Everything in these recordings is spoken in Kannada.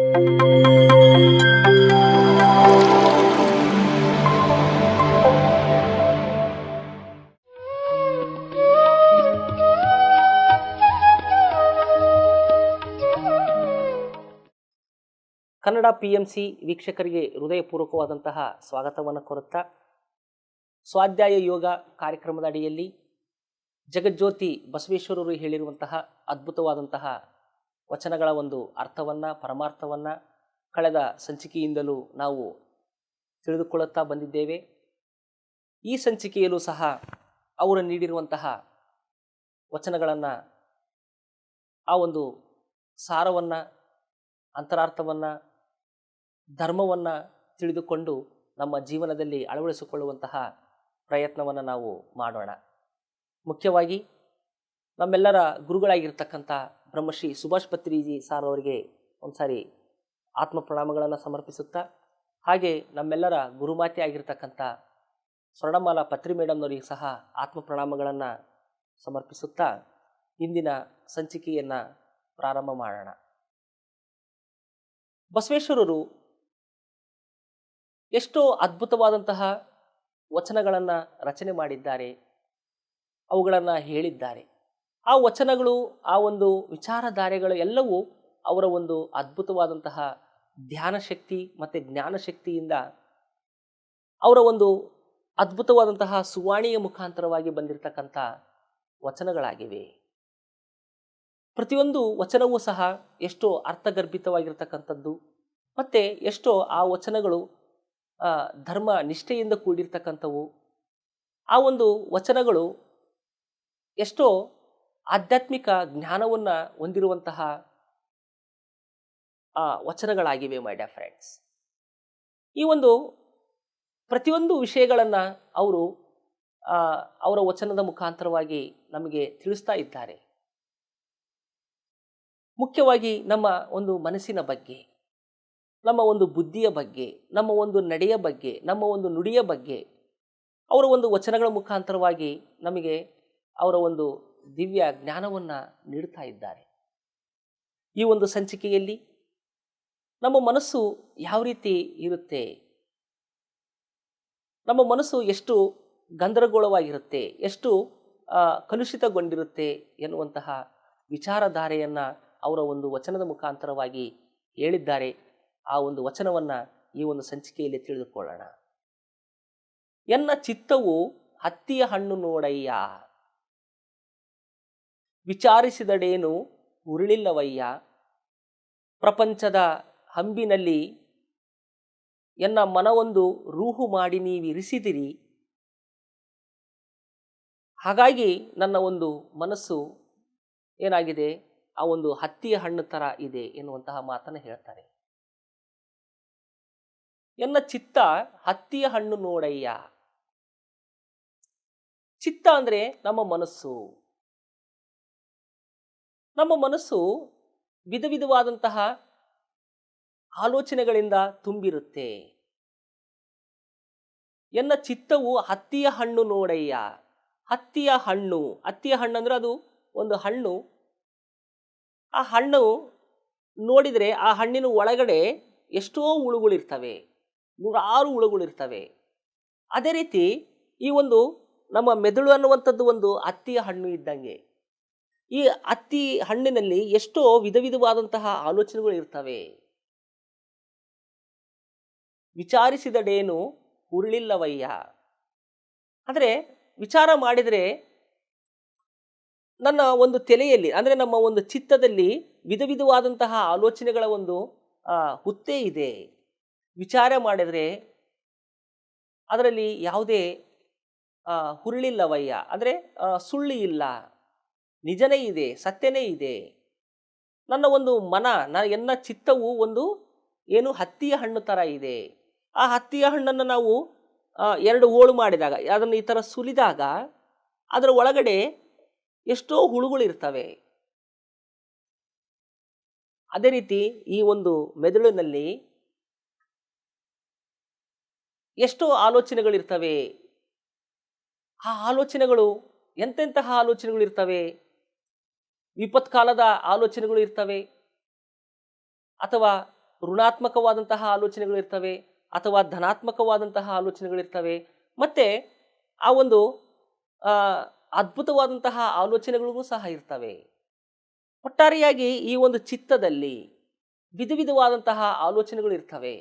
ಕನ್ನಡ PMC ವೀಕ್ಷಕರಿಗೆ ಹೃದಯಪೂರ್ವಕವಾದಂತಹ ಸ್ವಾಗತವನ್ನು ಕೋರುತ್ತಾ, ಸ್ವಾಧ್ಯಾಯ ಯೋಗ ಕಾರ್ಯಕ್ರಮದ ಅಡಿಯಲ್ಲಿ ಜಗಜ್ಯೋತಿ ಬಸವೇಶ್ವರರು ಹೇಳಿರುವಂತಹ ಅದ್ಭುತವಾದಂತಹ ವಚನಗಳ ಒಂದು ಅರ್ಥವನ್ನು, ಪರಮಾರ್ಥವನ್ನು ಕಳೆದ ಸಂಚಿಕೆಯಿಂದಲೂ ನಾವು ತಿಳಿದುಕೊಳ್ಳುತ್ತಾ ಬಂದಿದ್ದೇವೆ. ಈ ಸಂಚಿಕೆಯಲ್ಲೂ ಸಹ ಅವರು ನೀಡಿರುವಂತಹ ವಚನಗಳನ್ನು, ಆ ಒಂದು ಸಾರವನ್ನು, ಅಂತರಾರ್ಥವನ್ನು, ಧರ್ಮವನ್ನು ತಿಳಿದುಕೊಂಡು ನಮ್ಮ ಜೀವನದಲ್ಲಿ ಅಳವಡಿಸಿಕೊಳ್ಳುವಂತಹ ಪ್ರಯತ್ನವನ್ನು ನಾವು ಮಾಡೋಣ. ಮುಖ್ಯವಾಗಿ ನಮ್ಮೆಲ್ಲರ ಗುರುಗಳಾಗಿರ್ತಕ್ಕಂಥ ಬ್ರಹ್ಮಶ್ರೀ ಸುಭಾಷ್ ಪತ್ರಿಜಿ ಸಾರ್ ಅವರಿಗೆ ಒಂದು ಸಾರಿ ಆತ್ಮ ಪ್ರಣಾಮಗಳನ್ನು ಸಮರ್ಪಿಸುತ್ತಾ, ಹಾಗೆ ನಮ್ಮೆಲ್ಲರ ಗುರುಮಾತೆ ಆಗಿರ್ತಕ್ಕಂಥ ಸ್ವರ್ಣಮಾಲಾ ಪತ್ರಿ ಮೇಡಮ್ನವರಿಗೆ ಸಹ ಆತ್ಮ ಪ್ರಣಾಮಗಳನ್ನು ಸಮರ್ಪಿಸುತ್ತಾ ಇಂದಿನ ಸಂಚಿಕೆಯನ್ನು ಪ್ರಾರಂಭ ಮಾಡೋಣ. ಬಸವೇಶ್ವರರು ಎಷ್ಟೋ ಅದ್ಭುತವಾದಂತಹ ವಚನಗಳನ್ನು ರಚನೆ ಮಾಡಿದ್ದಾರೆ, ಅವುಗಳನ್ನು ಹೇಳಿದ್ದಾರೆ. ಆ ವಚನಗಳು, ಆ ಒಂದು ವಿಚಾರಧಾರೆಗಳು ಎಲ್ಲವೂ ಅವರ ಒಂದು ಅದ್ಭುತವಾದಂತಹ ಧ್ಯಾನ ಶಕ್ತಿ ಮತ್ತು ಜ್ಞಾನ ಶಕ್ತಿಯಿಂದ ಅವರ ಒಂದು ಅದ್ಭುತವಾದಂತಹ ಸುವಾಣಿಯ ಮುಖಾಂತರವಾಗಿ ಬಂದಿರತಕ್ಕಂಥ ವಚನಗಳಾಗಿವೆ. ಪ್ರತಿಯೊಂದು ವಚನವೂ ಸಹ ಎಷ್ಟೋ ಅರ್ಥಗರ್ಭಿತವಾಗಿರ್ತಕ್ಕಂಥದ್ದು, ಮತ್ತು ಎಷ್ಟೋ ಆ ವಚನಗಳು ಧರ್ಮ ನಿಷ್ಠೆಯಿಂದ ಕೂಡಿರ್ತಕ್ಕಂಥವು. ಆ ಒಂದು ವಚನಗಳು ಎಷ್ಟೋ ಆಧ್ಯಾತ್ಮಿಕ ಜ್ಞಾನವನ್ನು ಹೊಂದಿರುವಂತಹ ವಚನಗಳಾಗಿವೆ. ಮೈ ಡಿಯರ್ ಫ್ರೆಂಡ್ಸ್, ಈ ಒಂದು ಪ್ರತಿಯೊಂದು ವಿಷಯಗಳನ್ನು ಅವರು ಅವರ ವಚನದ ಮುಖಾಂತರವಾಗಿ ನಮಗೆ ತಿಳಿಸ್ತಾ ಇದ್ದಾರೆ. ಮುಖ್ಯವಾಗಿ ನಮ್ಮ ಒಂದು ಮನಸ್ಸಿನ ಬಗ್ಗೆ, ನಮ್ಮ ಒಂದು ಬುದ್ಧಿಯ ಬಗ್ಗೆ, ನಮ್ಮ ಒಂದು ನಡೆಯ ಬಗ್ಗೆ, ನಮ್ಮ ಒಂದು ನುಡಿಯ ಬಗ್ಗೆ ಅವರ ಒಂದು ವಚನಗಳ ಮುಖಾಂತರವಾಗಿ ನಮಗೆ ಅವರ ಒಂದು ದಿವ್ಯ ಜ್ಞಾನವನ್ನು ನೀಡ್ತಾ ಇದ್ದಾರೆ. ಈ ಒಂದು ಸಂಚಿಕೆಯಲ್ಲಿ ನಮ್ಮ ಮನಸ್ಸು ಯಾವ ರೀತಿ ಇರುತ್ತೆ, ನಮ್ಮ ಮನಸ್ಸು ಎಷ್ಟು ಗಂದರಗೋಳವಾಗಿರುತ್ತೆ, ಎಷ್ಟು ಕಲುಷಿತಗೊಂಡಿರುತ್ತೆ ಎನ್ನುವಂತಹ ವಿಚಾರಧಾರೆಯನ್ನು ಅವರ ಒಂದು ವಚನದ ಮುಖಾಂತರವಾಗಿ ಹೇಳಿದ್ದಾರೆ. ಆ ಒಂದು ವಚನವನ್ನು ಈ ಒಂದು ಸಂಚಿಕೆಯಲ್ಲಿ ತಿಳಿದುಕೊಳ್ಳೋಣ. ಎನ್ನ ಚಿತ್ತವು ಹತ್ತಿಯ ಹಣ್ಣು ನೋಡಯ್ಯ, ವಿಚಾರಿಸಿದಡೇನು ಉರುಳಿಲ್ಲವಯ್ಯ, ಪ್ರಪಂಚದ ಹಂಬಿನಲ್ಲಿ ಎನ್ನ ಮನವೊಂದು ರೂಹು ಮಾಡಿ ನೀವಿರಿಸಿದಿರಿ, ಹಾಗಾಗಿ ನನ್ನ ಒಂದು ಮನಸ್ಸು ಏನಾಗಿದೆ, ಆ ಒಂದು ಹತ್ತಿಯ ಹಣ್ಣು ಥರ ಇದೆ ಎನ್ನುವಂತಹ ಮಾತನ್ನು ಹೇಳ್ತಾರೆ. ಎನ್ನ ಚಿತ್ತ ಹತ್ತಿಯ ಹಣ್ಣು ನೋಡಯ್ಯ. ಚಿತ್ತ ಅಂದರೆ ನಮ್ಮ ಮನಸ್ಸು. ನಮ್ಮ ಮನಸ್ಸು ವಿಧ ವಿಧವಾದಂತಹ ಆಲೋಚನೆಗಳಿಂದ ತುಂಬಿರುತ್ತೆ. ಎನ್ನ ಚಿತ್ತವು ಹತ್ತಿಯ ಹಣ್ಣು ನೋಡಯ್ಯ. ಹತ್ತಿಯ ಹಣ್ಣು, ಹತ್ತಿಯ ಹಣ್ಣು ಅಂದರೆ ಅದು ಒಂದು ಹಣ್ಣು. ಆ ಹಣ್ಣು ನೋಡಿದರೆ ಆ ಹಣ್ಣಿನ ಒಳಗಡೆ ಎಷ್ಟೋ ಹುಳುಗಳಿರ್ತವೆ, 106 ಹುಳುಗಳಿರ್ತವೆ. ಅದೇ ರೀತಿ ಈ ಒಂದು ನಮ್ಮ ಮೆದುಳು ಅನ್ನುವಂಥದ್ದು ಒಂದು ಹತ್ತಿಯ ಹಣ್ಣು ಇದ್ದಂಗೆ. ಈ ಹತ್ತಿ ಹಣ್ಣಿನಲ್ಲಿ ಎಷ್ಟೋ ವಿಧ ವಿಧವಾದಂತಹ ಆಲೋಚನೆಗಳು ಇರ್ತವೆ. ವಿಚಾರಿಸಿದಡೇನು ಉರುಳಿಲ್ಲವಯ್ಯ ಅಂದರೆ ವಿಚಾರ ಮಾಡಿದರೆ ನನ್ನ ಒಂದು ತಲೆಯಲ್ಲಿ, ಅಂದರೆ ನಮ್ಮ ಒಂದು ಚಿತ್ತದಲ್ಲಿ ವಿಧ ವಿಧವಾದಂತಹ ಆಲೋಚನೆಗಳ ಒಂದು ಹುತ್ತೆ ಇದೆ. ವಿಚಾರ ಮಾಡಿದರೆ ಅದರಲ್ಲಿ ಯಾವುದೇ ಹುರುಳಿಲ್ಲವಯ್ಯ ಅಂದರೆ ಸುಳ್ಳು ಇಲ್ಲ, ನಿಜನೇ ಇದೆ, ಸತ್ಯನೇ ಇದೆ. ನನ್ನ ಒಂದು ಎನ್ನ ಚಿತ್ತವು ಒಂದು ಏನು ಹತ್ತಿಯ ಹಣ್ಣು ಥರ ಇದೆ. ಆ ಹತ್ತಿಯ ಹಣ್ಣನ್ನು ನಾವು 2 ಹೋಳು ಮಾಡಿದಾಗ, ಅದನ್ನು ಈ ಥರ ಸುಲಿದಾಗ ಅದರ ಒಳಗಡೆ ಎಷ್ಟೋ ಹುಳುಗಳಿರ್ತವೆ. ಅದೇ ರೀತಿ ಈ ಒಂದು ಮೆದುಳಿನಲ್ಲಿ ಎಷ್ಟೋ ಆಲೋಚನೆಗಳಿರ್ತವೆ. ಆ ಆಲೋಚನೆಗಳು ಎಂತೆಂತಹ ಆಲೋಚನೆಗಳಿರ್ತವೆ. ವಿಪತ್ಕಾಲದ ಆಲೋಚನೆಗಳು ಇರ್ತವೆ, ಅಥವಾ ಋಣಾತ್ಮಕವಾದಂತಹ ಆಲೋಚನೆಗಳಿರ್ತವೆ ಅಥವಾ ಧನಾತ್ಮಕವಾದಂತಹ ಆಲೋಚನೆಗಳಿರ್ತವೆ. ಮತ್ತು ಆ ಒಂದು ಆ, ಅದ್ಭುತವಾದಂತಹ ಆಲೋಚನೆಗಳಿಗೂ ಸಹ ಇರ್ತವೆ. ಒಟ್ಟಾರೆಯಾಗಿ ಈ ಒಂದು ಚಿತ್ತದಲ್ಲಿ ವಿಧ ವಿಧವಾದಂತಹ ಆಲೋಚನೆಗಳು ಇರ್ತವೆ.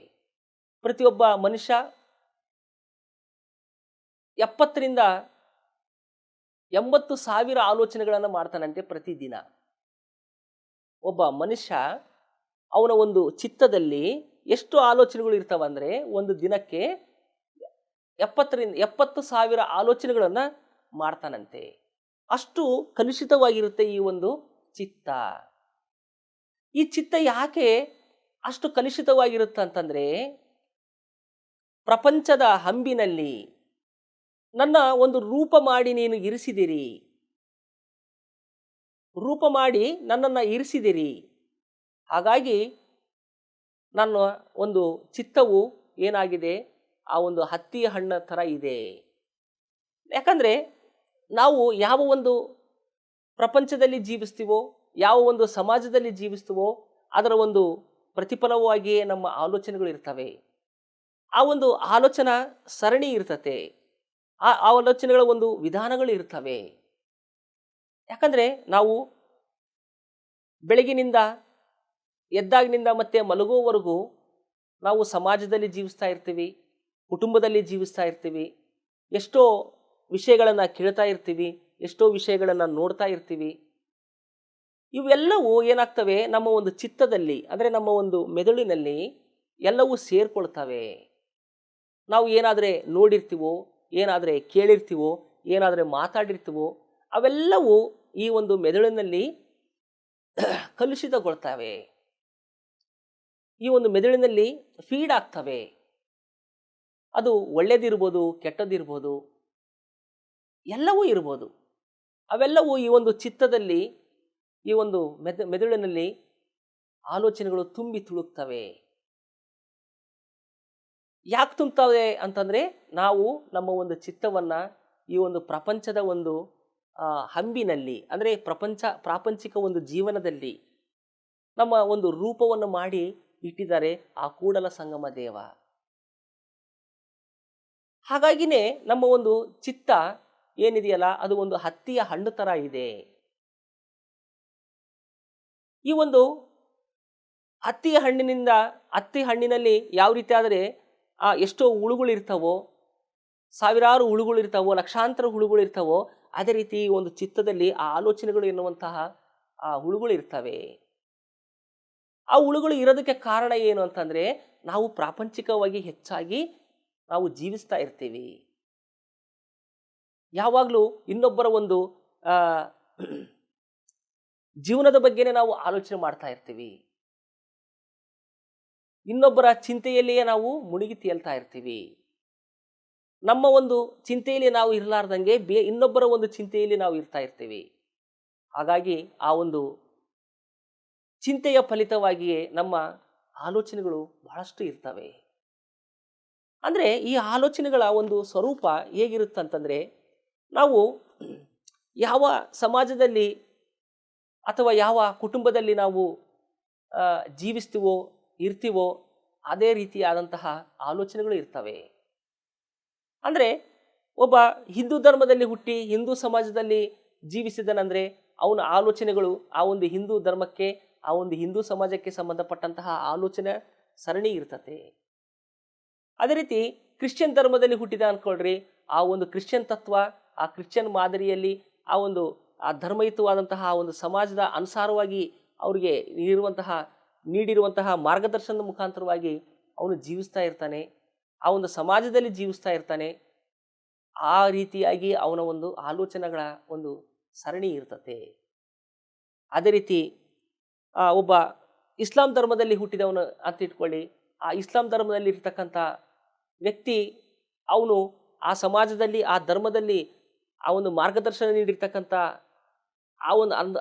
ಪ್ರತಿಯೊಬ್ಬ ಮನುಷ್ಯ 70ರಿಂದ 80,000 ಆಲೋಚನೆಗಳನ್ನು ಮಾಡ್ತಾನಂತೆ ಪ್ರತಿದಿನ. ಒಬ್ಬ ಮನುಷ್ಯ ಅವನ ಒಂದು ಚಿತ್ತದಲ್ಲಿ ಎಷ್ಟು ಆಲೋಚನೆಗಳು ಇರ್ತಾವಂದ್ರೆ ಒಂದು ದಿನಕ್ಕೆ 70,000 ಆಲೋಚನೆಗಳನ್ನು ಮಾಡ್ತಾನಂತೆ. ಅಷ್ಟು ಕಲುಷಿತವಾಗಿರುತ್ತೆ ಈ ಒಂದು ಚಿತ್ತ. ಈ ಚಿತ್ತ ಯಾಕೆ ಅಷ್ಟು ಕಲುಷಿತವಾಗಿರುತ್ತೆ ಅಂತಂದ್ರೆ, ಪ್ರಪಂಚದ ಹಂಬಿನಲ್ಲಿ ನನ್ನ ಒಂದು ರೂಪ ಮಾಡಿ ನೀನು ಇರಿಸಿದಿರಿ, ರೂಪ ಮಾಡಿ ನನ್ನನ್ನು ಇರಿಸಿದಿರಿ. ಹಾಗಾಗಿ ನನ್ನ ಒಂದು ಚಿತ್ತವು ಏನಾಗಿದೆ, ಆ ಒಂದು ಹತ್ತಿಯ ಹಣ್ಣ ಥರ ಇದೆ. ಯಾಕಂದರೆ ನಾವು ಯಾವ ಒಂದು ಪ್ರಪಂಚದಲ್ಲಿ ಜೀವಿಸ್ತೀವೋ, ಯಾವ ಒಂದು ಸಮಾಜದಲ್ಲಿ ಜೀವಿಸ್ತೀವೋ ಅದರ ಒಂದು ಪ್ರತಿಫಲವಾಗಿಯೇ ನಮ್ಮ ಆಲೋಚನೆಗಳು ಇರ್ತವೆ. ಆ ಒಂದು ಆಲೋಚನಾ ಸರಣಿ ಇರ್ತತೆ, ಆ ಆಲೋಚನೆಗಳ ಒಂದು ವಿಧಾನಗಳು ಇರ್ತವೆ. ಯಾಕಂದರೆ ನಾವು ಬೆಳಗಿನಿಂದ ಎದ್ದಾಗಿನಿಂದ ಮತ್ತೆ ಮಲಗುವವರೆಗೂ ನಾವು ಸಮಾಜದಲ್ಲಿ ಜೀವಿಸ್ತಾ ಇರ್ತೀವಿ, ಕುಟುಂಬದಲ್ಲಿ ಜೀವಿಸ್ತಾ ಇರ್ತೀವಿ, ಎಷ್ಟೋ ವಿಷಯಗಳನ್ನು ಕೇಳ್ತಾ ಇರ್ತೀವಿ, ಎಷ್ಟೋ ವಿಷಯಗಳನ್ನು ನೋಡ್ತಾ ಇರ್ತೀವಿ. ಇವೆಲ್ಲವೂ ಏನಾಗ್ತವೆ, ನಮ್ಮ ಒಂದು ಚಿತ್ತದಲ್ಲಿ ಅಂದರೆ ನಮ್ಮ ಒಂದು ಮೆದುಳಿನಲ್ಲಿ ಎಲ್ಲವೂ ಸೇರ್ಕೊಳ್ತವೆ. ನಾವು ಏನಾದರೆ ನೋಡಿರ್ತೀವೋ, ಏನಾದರೆ ಕೇಳಿರ್ತೀವೋ, ಏನಾದರೆ ಮಾತಾಡಿರ್ತೀವೋ ಅವೆಲ್ಲವೂ ಈ ಒಂದು ಮೆದುಳಿನಲ್ಲಿ ಕಲುಷಿತಗೊಳ್ತವೆ. ಈ ಒಂದು ಮೆದುಳಿನಲ್ಲಿ ಫೀಡ್ ಆಗ್ತವೆ. ಅದು ಒಳ್ಳೆಯದಿರ್ಬೋದು, ಕೆಟ್ಟದಿರ್ಬೋದು, ಎಲ್ಲವೂ ಇರ್ಬೋದು. ಅವೆಲ್ಲವೂ ಈ ಒಂದು ಚಿತ್ತದಲ್ಲಿ, ಈ ಒಂದು ಮೆದುಳಿನಲ್ಲಿ ಆಲೋಚನೆಗಳು ತುಂಬಿ ತುಳುಕ್ತವೆ. ಯಾಕೆ ತುಂಬ್ತವೆ ಅಂತಂದರೆ, ನಾವು ನಮ್ಮ ಒಂದು ಚಿತ್ತವನ್ನು ಈ ಒಂದು ಪ್ರಪಂಚದ ಒಂದು ಹಂಬಿನಲ್ಲಿ ಅಂದರೆ ಪ್ರಾಪಂಚಿಕ ಒಂದು ಜೀವನದಲ್ಲಿ ನಮ್ಮ ಒಂದು ರೂಪವನ್ನು ಮಾಡಿ ಇಟ್ಟಿದ್ದಾರೆ ಆ ಕೂಡಲ ಸಂಗಮ ದೇವ. ಹಾಗಾಗಿನೇ ನಮ್ಮ ಒಂದು ಚಿತ್ತ ಏನಿದೆಯಲ್ಲ ಅದು ಒಂದು ಹತ್ತಿಯ ಹಣ್ಣು ಥರ ಇದೆ. ಈ ಒಂದು ಹತ್ತಿ ಹಣ್ಣಿನಲ್ಲಿ ಯಾವ ರೀತಿ ಆದರೆ ಎಷ್ಟೋ ಹುಳುಗಳಿರ್ತಾವೋ, ಸಾವಿರಾರು ಹುಳುಗಳಿರ್ತಾವೋ, ಲಕ್ಷಾಂತರ ಹುಳುಗಳಿರ್ತಾವೋ, ಅದೇ ರೀತಿ ಈ ಒಂದು ಚಿತ್ತದಲ್ಲಿ ಆ ಆಲೋಚನೆಗಳು ಎನ್ನುವಂತಹ ಆ ಹುಳುಗಳಿರ್ತವೆ. ಆ ಹುಳುಗಳು ಇರೋದಕ್ಕೆ ಕಾರಣ ಏನು ಅಂತಂದರೆ, ನಾವು ಪ್ರಾಪಂಚಿಕವಾಗಿ ಹೆಚ್ಚಾಗಿ ನಾವು ಜೀವಿಸ್ತಾ ಇರ್ತೀವಿ. ಯಾವಾಗಲೂ ಇನ್ನೊಬ್ಬರ ಒಂದು ಜೀವನದ ಬಗ್ಗೆನೇ ನಾವು ಆಲೋಚನೆ ಮಾಡ್ತಾ ಇರ್ತೀವಿ. ಇನ್ನೊಬ್ಬರ ಚಿಂತೆಯಲ್ಲಿಯೇ ನಾವು ಮುಳುಗಿ ತೇಲ್ತಾ ಇರ್ತೀವಿ. ನಮ್ಮ ಒಂದು ಚಿಂತೆಯಲ್ಲಿ ನಾವು ಇರಲಾರ್ದಂಗೆ ಇನ್ನೊಬ್ಬರ ಒಂದು ಚಿಂತೆಯಲ್ಲಿ ನಾವು ಇರ್ತಾ ಇರ್ತೀವಿ. ಹಾಗಾಗಿ ಆ ಒಂದು ಚಿಂತೆಯ ಫಲಿತವಾಗಿಯೇ ನಮ್ಮ ಆಲೋಚನೆಗಳು ಬಹಳಷ್ಟು ಇರ್ತವೆ. ಅಂದರೆ ಈ ಆಲೋಚನೆಗಳ ಒಂದು ಸ್ವರೂಪ ಹೇಗಿರುತ್ತಂತಂದರೆ, ನಾವು ಯಾವ ಸಮಾಜದಲ್ಲಿ ಅಥವಾ ಯಾವ ಕುಟುಂಬದಲ್ಲಿ ನಾವು ಜೀವಿಸ್ತೀವೋ ಇರ್ತೀವೋ ಅದೇ ರೀತಿಯಾದಂತಹ ಆಲೋಚನೆಗಳು ಇರ್ತವೆ. ಅಂದರೆ ಒಬ್ಬ ಹಿಂದೂ ಧರ್ಮದಲ್ಲಿ ಹುಟ್ಟಿ ಹಿಂದೂ ಸಮಾಜದಲ್ಲಿ ಜೀವಿಸಿದನಂದರೆ ಅವನ ಆಲೋಚನೆಗಳು ಆ ಒಂದು ಹಿಂದೂ ಧರ್ಮಕ್ಕೆ, ಆ ಒಂದು ಹಿಂದೂ ಸಮಾಜಕ್ಕೆ ಸಂಬಂಧಪಟ್ಟಂತಹ ಆಲೋಚನೆ ಸರಣಿ ಇರ್ತತೆ. ಅದೇ ರೀತಿ ಕ್ರಿಶ್ಚಿಯನ್ ಧರ್ಮದಲ್ಲಿ ಹುಟ್ಟಿದ ಅಂದ್ಕೊಳ್ರಿ, ಆ ಒಂದು ಕ್ರಿಶ್ಚಿಯನ್ ತತ್ವ, ಆ ಕ್ರಿಶ್ಚಿಯನ್ ಮಾದರಿಯಲ್ಲಿ ಆ ಧರ್ಮಯುತವಾದಂತಹ ಒಂದು ಸಮಾಜದ ಅನುಸಾರವಾಗಿ ಅವರಿಗೆ ನೀಡಿರುವಂತಹ ಮಾರ್ಗದರ್ಶನದ ಮುಖಾಂತರವಾಗಿ ಅವನು ಜೀವಿಸ್ತಾ ಇರ್ತಾನೆ, ಆ ಒಂದು ಸಮಾಜದಲ್ಲಿ ಜೀವಿಸ್ತಾ ಇರ್ತಾನೆ. ಆ ರೀತಿಯಾಗಿ ಅವನ ಒಂದು ಆಲೋಚನೆಗಳ ಒಂದು ಸರಣಿ ಇರ್ತತೆ. ಅದೇ ರೀತಿ ಒಬ್ಬ ಇಸ್ಲಾಂ ಧರ್ಮದಲ್ಲಿ ಹುಟ್ಟಿದವನು ಅಂತ ಇಟ್ಕೊಳ್ಳಿ, ಆ ಇಸ್ಲಾಂ ಧರ್ಮದಲ್ಲಿ ಇರ್ತಕ್ಕಂಥ ವ್ಯಕ್ತಿ ಅವನು ಆ ಸಮಾಜದಲ್ಲಿ ಆ ಧರ್ಮದಲ್ಲಿ ಆ ಒಂದು ಮಾರ್ಗದರ್ಶನ ನೀಡಿರ್ತಕ್ಕಂಥ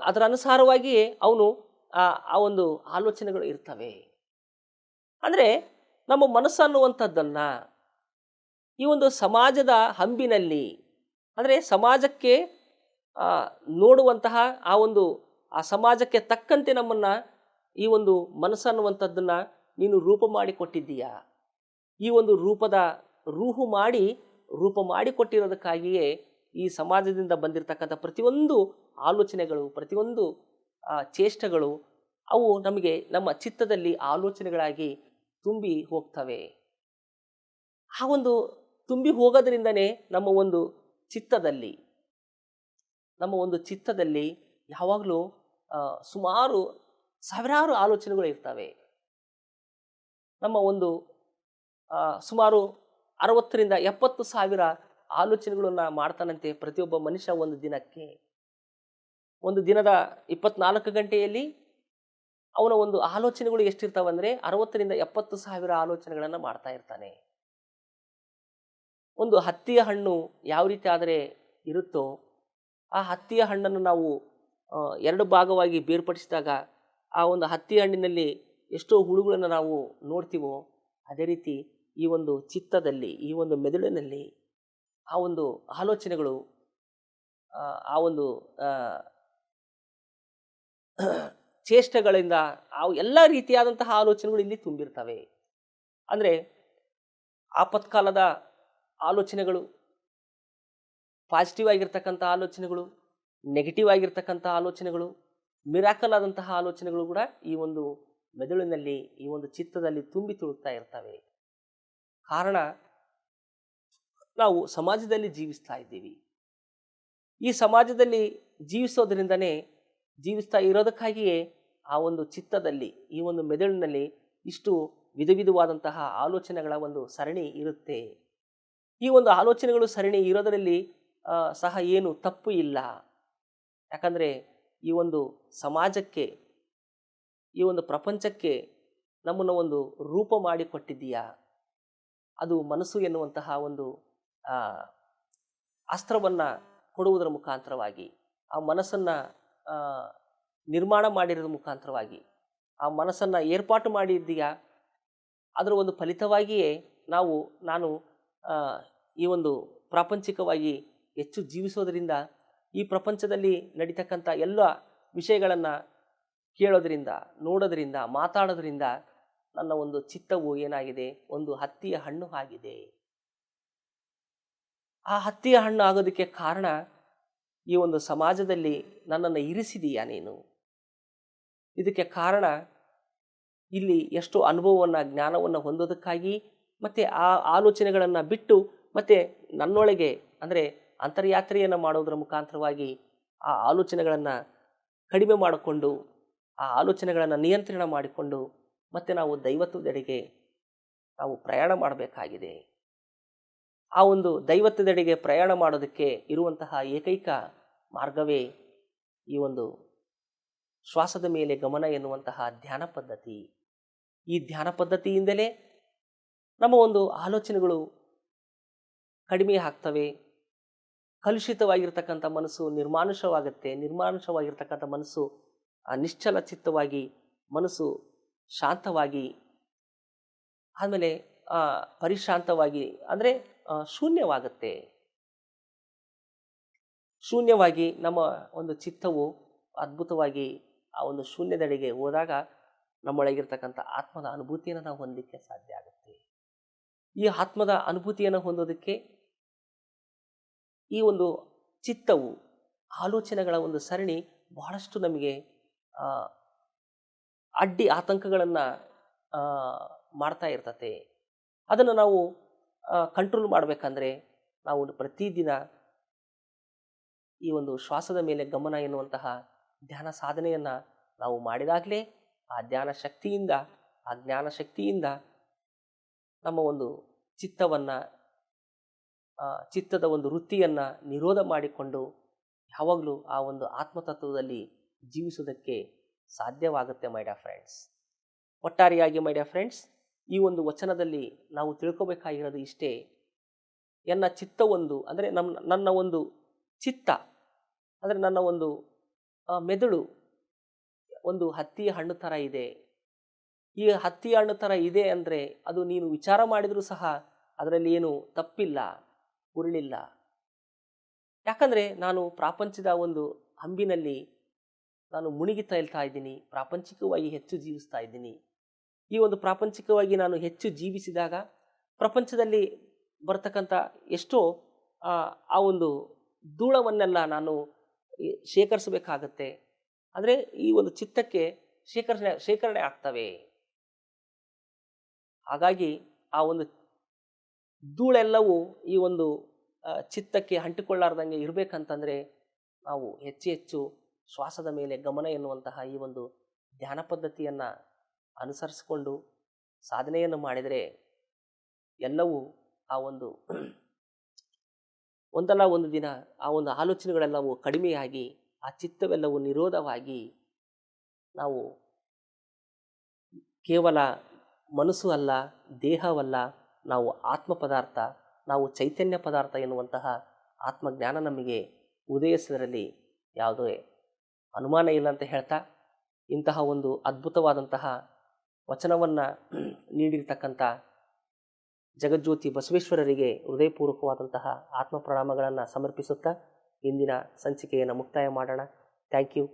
ಅದರ ಅನುಸಾರವಾಗಿ ಅವನು ಆ ಒಂದು ಆಲೋಚನೆಗಳು ಇರ್ತವೆ. ಅಂದರೆ ನಮ್ಮ ಮನಸ್ಸು ಅನ್ನುವಂಥದ್ದನ್ನು ಈ ಒಂದು ಸಮಾಜದ ಹಂಬಿನಲ್ಲಿ ಅಂದರೆ ಸಮಾಜಕ್ಕೆ ನೋಡುವಂತಹ ಆ ಸಮಾಜಕ್ಕೆ ತಕ್ಕಂತೆ ನಮ್ಮನ್ನು ಈ ಒಂದು ಮನಸ್ಸು ಅನ್ನುವಂಥದ್ದನ್ನು ನೀನು ರೂಪ ಮಾಡಿಕೊಟ್ಟಿದ್ದೀಯಾ. ಈ ಒಂದು ರೂಪ ಮಾಡಿಕೊಟ್ಟಿರೋದಕ್ಕಾಗಿಯೇ ಈ ಸಮಾಜದಿಂದ ಬಂದಿರತಕ್ಕಂಥ ಪ್ರತಿಯೊಂದು ಆಲೋಚನೆಗಳು, ಪ್ರತಿಯೊಂದು ಚೇಷ್ಟೆಗಳು ಅವು ನಮಗೆ ನಮ್ಮ ಚಿತ್ತದಲ್ಲಿ ಆಲೋಚನೆಗಳಾಗಿ ತುಂಬಿ ಹೋಗ್ತವೆ. ಆ ಒಂದು ತುಂಬಿ ಹೋಗೋದ್ರಿಂದನೇ ನಮ್ಮ ಒಂದು ಚಿತ್ತದಲ್ಲಿ ಯಾವಾಗಲೂ ಸುಮಾರು ಸಾವಿರಾರು ಆಲೋಚನೆಗಳು ಇರ್ತವೆ. ನಮ್ಮ ಒಂದು ಸುಮಾರು 60ರಿಂದ 70 ಸಾವಿರ ಆಲೋಚನೆಗಳನ್ನ ಮಾಡ್ತಾನಂತೆ ಪ್ರತಿಯೊಬ್ಬ ಮನುಷ್ಯ ಒಂದು ದಿನದ 24 ಗಂಟೆಯಲ್ಲಿ ಅವನ ಒಂದು ಆಲೋಚನೆಗಳು ಎಷ್ಟಿರ್ತಾವಂದ್ರೆ 60ರಿಂದ 70 ಸಾವಿರ ಆಲೋಚನೆಗಳನ್ನು ಮಾಡ್ತಾ ಇರ್ತಾನೆ. ಒಂದು ಹತ್ತಿಯ ಹಣ್ಣು ಯಾವ ರೀತಿ ಆದರೆ ಇರುತ್ತೋ ಆ ಹತ್ತಿಯ ಹಣ್ಣನ್ನು ನಾವು 2 ಭಾಗವಾಗಿ ಬೇರ್ಪಡಿಸಿದಾಗ ಆ ಒಂದು ಹತ್ತಿಯ ಹಣ್ಣಿನಲ್ಲಿ ಎಷ್ಟೋ ಹುಳುಗಳನ್ನು ನಾವು ನೋಡ್ತೀವೋ, ಅದೇ ರೀತಿ ಈ ಒಂದು ಚಿತ್ತದಲ್ಲಿ, ಈ ಒಂದು ಮೆದುಳಿನಲ್ಲಿ ಆ ಒಂದು ಆಲೋಚನೆಗಳು, ಆ ಒಂದು ಚೇಷ್ಟೆಗಳಿಂದ ಎಲ್ಲ ರೀತಿಯಾದಂತಹ ಆಲೋಚನೆಗಳು ಇಲ್ಲಿ ತುಂಬಿರ್ತವೆ. ಅಂದರೆ ಆಪತ್ಕಾಲದ ಆಲೋಚನೆಗಳು, ಪಾಸಿಟಿವ್ ಆಗಿರ್ತಕ್ಕಂಥ ಆಲೋಚನೆಗಳು, ನೆಗೆಟಿವ್ ಆಗಿರ್ತಕ್ಕಂಥ ಆಲೋಚನೆಗಳು, ಮಿರಾಕಲ್ ಆದಂತಹ ಆಲೋಚನೆಗಳು ಕೂಡ ಈ ಒಂದು ಮೆದುಳಿನಲ್ಲಿ, ಈ ಒಂದು ಚಿತ್ತದಲ್ಲಿ ತುಂಬಿ ತುಳುಕ್ತಾ ಇರ್ತವೆ. ಕಾರಣ ನಾವು ಸಮಾಜದಲ್ಲಿ ಜೀವಿಸ್ತಾ ಇದ್ದೀವಿ. ಈ ಸಮಾಜದಲ್ಲಿ ಜೀವಿಸ್ತಾ ಇರೋದಕ್ಕಾಗಿಯೇ ಆ ಒಂದು ಚಿತ್ತದಲ್ಲಿ, ಈ ಒಂದು ಮೆದುಳಿನಲ್ಲಿ ಇಷ್ಟು ವಿಧವಾದಂತಹ ಆಲೋಚನೆಗಳ ಒಂದು ಸರಣಿ ಇರುತ್ತೆ. ಈ ಒಂದು ಆಲೋಚನೆಗಳು ಸರಣಿ ಇರೋದರಲ್ಲಿ ಸಹ ಏನು ತಪ್ಪು ಇಲ್ಲ. ಯಾಕಂದರೆ ಈ ಒಂದು ಸಮಾಜಕ್ಕೆ, ಈ ಒಂದು ಪ್ರಪಂಚಕ್ಕೆ ನಮ್ಮನ್ನು ಒಂದು ರೂಪ ಮಾಡಿಕೊಟ್ಟಿದ್ದೀಯಾ. ಅದು ಮನಸ್ಸು ಎನ್ನುವಂತಹ ಒಂದು ಅಸ್ತ್ರವನ್ನು ಕೊಡುವುದರ ಮುಖಾಂತರವಾಗಿ, ಆ ಮನಸ್ಸನ್ನು ನಿರ್ಮಾಣ ಮಾಡಿರೋದ್ರ ಮುಖಾಂತರವಾಗಿ, ಆ ಮನಸ್ಸನ್ನು ಏರ್ಪಾಟು ಮಾಡಿದ್ದೀಯಾ. ಅದರ ಒಂದು ಫಲಿತವಾಗಿಯೇ ನಾನು ಈ ಒಂದು ಪ್ರಾಪಂಚಿಕವಾಗಿ ಹೆಚ್ಚು ಜೀವಿಸೋದರಿಂದ, ಈ ಪ್ರಪಂಚದಲ್ಲಿ ನಡೀತಕ್ಕಂಥ ಎಲ್ಲ ವಿಷಯಗಳನ್ನು ಕೇಳೋದ್ರಿಂದ, ನೋಡೋದ್ರಿಂದ, ಮಾತಾಡೋದ್ರಿಂದ ನನ್ನ ಒಂದು ಚಿತ್ತವು ಏನಾಗಿದೆ, ಒಂದು ಹತ್ತಿಯ ಹಣ್ಣು ಆಗಿದೆ. ಆ ಹತ್ತಿಯ ಹಣ್ಣು ಆಗೋದಕ್ಕೆ ಕಾರಣ ಈ ಒಂದು ಸಮಾಜದಲ್ಲಿ ನನ್ನನ್ನು ಇರಿಸಿದೀಯಾ ನೀನು. ಇದಕ್ಕೆ ಕಾರಣ ಇಲ್ಲಿ ಎಷ್ಟು ಅನುಭವವನ್ನು, ಜ್ಞಾನವನ್ನು ಹೊಂದೋದಕ್ಕಾಗಿ, ಮತ್ತು ಆ ಆಲೋಚನೆಗಳನ್ನು ಬಿಟ್ಟು ಮತ್ತು ನನ್ನೊಳಗೆ ಅಂದರೆ ಅಂತರ್ಯಾತ್ರೆಯನ್ನು ಮಾಡೋದರ ಮುಖಾಂತರವಾಗಿ ಆ ಆಲೋಚನೆಗಳನ್ನು ಕಡಿಮೆ ಮಾಡಿಕೊಂಡು, ಆ ಆಲೋಚನೆಗಳನ್ನು ನಿಯಂತ್ರಣ ಮಾಡಿಕೊಂಡು ಮತ್ತು ನಾವು ದೈವತ್ವದೆಡೆಗೆ ನಾವು ಪ್ರಯಾಣ ಮಾಡಬೇಕಾಗಿದೆ. ಆ ಒಂದು ದೈವತ್ವದೆಡೆಗೆ ಪ್ರಯಾಣ ಮಾಡೋದಕ್ಕೆ ಇರುವಂತಹ ಏಕೈಕ ಮಾರ್ಗವೇ ಈ ಒಂದು ಶ್ವಾಸದ ಮೇಲೆ ಗಮನ ಎನ್ನುವಂತಹ ಧ್ಯಾನ ಪದ್ಧತಿ. ಈ ಧ್ಯಾನ ಪದ್ಧತಿಯಿಂದಲೇ ನಮ್ಮ ಒಂದು ಆಲೋಚನೆಗಳು ಕಡಿಮೆ ಆಗ್ತವೆ. ಕಲುಷಿತವಾಗಿರ್ತಕ್ಕಂಥ ಮನಸ್ಸು ನಿರ್ಮಾನುಷವಾಗುತ್ತೆ. ನಿರ್ಮಾನುಷವಾಗಿರ್ತಕ್ಕಂಥ ಮನಸ್ಸು ನಿಶ್ಚಲ ಚಿತ್ತವಾಗಿ, ಮನಸ್ಸು ಶಾಂತವಾಗಿ, ಆಮೇಲೆ ಪರಿಶಾಂತವಾಗಿ, ಅಂದರೆ ಶೂನ್ಯವಾಗುತ್ತೆ. ಶೂನ್ಯವಾಗಿ ನಮ್ಮ ಒಂದು ಚಿತ್ತವು ಅದ್ಭುತವಾಗಿ ಆ ಒಂದು ಶೂನ್ಯದೆಡೆಗೆ ಹೋದಾಗ ನಮ್ಮೊಳಗಿರ್ತಕ್ಕಂಥ ಆತ್ಮದ ಅನುಭೂತಿಯನ್ನು ನಾವು ಹೊಂದಲಿಕ್ಕೆ ಸಾಧ್ಯ ಆಗುತ್ತೆ. ಈ ಆತ್ಮದ ಅನುಭೂತಿಯನ್ನು ಹೊಂದೋದಕ್ಕೆ ಈ ಒಂದು ಚಿತ್ತವು, ಆಲೋಚನೆಗಳ ಒಂದು ಸರಣಿ ಬಹಳಷ್ಟು ನಮಗೆ ಅಡ್ಡಿ ಆತಂಕಗಳನ್ನು ಮಾಡ್ತಾ ಇರ್ತತೆ. ಅದನ್ನು ನಾವು ಕಂಟ್ರೋಲ್ ಮಾಡಬೇಕಂದ್ರೆ ನಾವು ಪ್ರತಿದಿನ ಈ ಒಂದು ಶ್ವಾಸದ ಮೇಲೆ ಗಮನ ಎನ್ನುವಂತಹ ಧ್ಯಾನ ಸಾಧನೆಯನ್ನು ನಾವು ಮಾಡಿದಾಗಲೇ ಆ ಧ್ಯಾನ ಶಕ್ತಿಯಿಂದ, ಆ ಜ್ಞಾನ ಶಕ್ತಿಯಿಂದ ನಮ್ಮ ಒಂದು ಚಿತ್ತದ ಒಂದು ವೃತ್ತಿಯನ್ನು ನಿರೋಧ ಮಾಡಿಕೊಂಡು ಯಾವಾಗಲೂ ಆ ಒಂದು ಆತ್ಮತತ್ವದಲ್ಲಿ ಜೀವಿಸುವುದಕ್ಕೆ ಸಾಧ್ಯವಾಗುತ್ತೆ ಮೈ ಡಿಯರ್ ಫ್ರೆಂಡ್ಸ್. ಒಟ್ಟಾರೆಯಾಗಿ ಮೈ ಡಿಯರ್ ಫ್ರೆಂಡ್ಸ್, ಈ ಒಂದು ವಚನದಲ್ಲಿ ನಾವು ತಿಳ್ಕೊಬೇಕಾಗಿರೋದು ಇಷ್ಟೇ. ನನ್ನ ಚಿತ್ತವೊಂದು ಅಂದರೆ ನನ್ನ ಒಂದು ಚಿತ್ತ ಅಂದರೆ ನನ್ನ ಒಂದು ಮೆದುಳು ಒಂದು ಹತ್ತಿಯ ಹಣ್ಣು ಥರ ಇದೆ. ಈ ಹತ್ತಿಯ ಹಣ್ಣು ಥರ ಇದೆ ಅಂದರೆ ಅದು ನೀನು ವಿಚಾರ ಮಾಡಿದರೂ ಸಹ ಅದರಲ್ಲಿ ಏನು ತಪ್ಪಿಲ್ಲ, ಉರುಳಿಲ್ಲ. ಯಾಕಂದರೆ ನಾನು ಪ್ರಾಪಂಚದ ಒಂದು ಹಂಬಿನಲ್ಲಿ ನಾನು ಮುಳುಗಿ ತೇಲ್ತಾ ಇದ್ದೀನಿ, ಪ್ರಾಪಂಚಿಕವಾಗಿ ಹೆಚ್ಚು ಜೀವಿಸ್ತಾ ಇದ್ದೀನಿ. ಈ ಒಂದು ಪ್ರಾಪಂಚಿಕವಾಗಿ ನಾನು ಹೆಚ್ಚು ಜೀವಿಸಿದಾಗ ಪ್ರಪಂಚದಲ್ಲಿ ಬರ್ತಕ್ಕಂಥ ಎಷ್ಟೋ ಆ ಒಂದು ಧೂಳವನ್ನೆಲ್ಲ ನಾನು ಶೇಖರಿಸಬೇಕಾಗತ್ತೆ. ಅಂದರೆ ಈ ಒಂದು ಚಿತ್ತಕ್ಕೆ ಶೇಖರಣೆ ಆಗ್ತವೆ. ಹಾಗಾಗಿ ಆ ಒಂದು ಧೂಳೆಲ್ಲವೂ ಈ ಒಂದು ಚಿತ್ತಕ್ಕೆ ಅಂಟಿಕೊಳ್ಳಾರ್ದಂಗೆ ಇರಬೇಕಂತಂದರೆ ನಾವು ಹೆಚ್ಚು ಶ್ವಾಸದ ಮೇಲೆ ಗಮನ ಎನ್ನುವಂತಹ ಈ ಒಂದು ಧ್ಯಾನ ಪದ್ಧತಿಯನ್ನು ಅನುಸರಿಸಿಕೊಂಡು ಸಾಧನೆಯನ್ನು ಮಾಡಿದರೆ ಎಲ್ಲವೂ ಆ ಒಂದು ಒಂದಲ್ಲ ಒಂದು ದಿನ ಆ ಒಂದು ಆಲೋಚನೆಗಳೆಲ್ಲವೂ ಕಡಿಮೆಯಾಗಿ ಆ ಚಿತ್ತವೆಲ್ಲವೂ ನಿರೋಧವಾಗಿ ನಾವು ಕೇವಲ ಮನಸ್ಸು ಅಲ್ಲ, ದೇಹವಲ್ಲ, ನಾವು ಆತ್ಮ ಪದಾರ್ಥ, ನಾವು ಚೈತನ್ಯ ಪದಾರ್ಥ ಎನ್ನುವಂತಹ ಆತ್ಮಜ್ಞಾನ ನಮಗೆ ಉದಯಿಸೋದರಲ್ಲಿ ಯಾವುದೇ ಅನುಮಾನ ಇಲ್ಲ ಅಂತ ಹೇಳ್ತಾ, ಇಂತಹ ಒಂದು ಅದ್ಭುತವಾದಂತಹ ವಚನವನ್ನು ನೀಡಿರ್ತಕ್ಕಂಥ ಜಗಜ್ಯೋತಿ ಬಸವೇಶ್ವರರಿಗೆ ಹೃದಯಪೂರ್ವಕವಾದಂತಹ ಆತ್ಮ ಪ್ರಣಾಮಗಳನ್ನು ಸಮರ್ಪಿಸುತ್ತಾ ಇಂದಿನ ಸಂಚಿಕೆಯನ್ನು ಮುಕ್ತಾಯ ಮಾಡೋಣ. Thank you.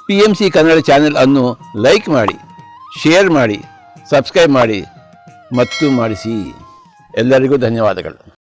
PMC Kannada channel ಅನ್ನು ಲೈಕ್ ಮಾಡಿ, ಶೇರ್ ಮಾಡಿ, ಸಬ್ಸ್ಕ್ರೈಬ್ ಮಾಡಿ ಮತ್ತು ಮಾಡಿಸಿ. ಎಲ್ಲರಿಗೂ ಧನ್ಯವಾದಗಳು.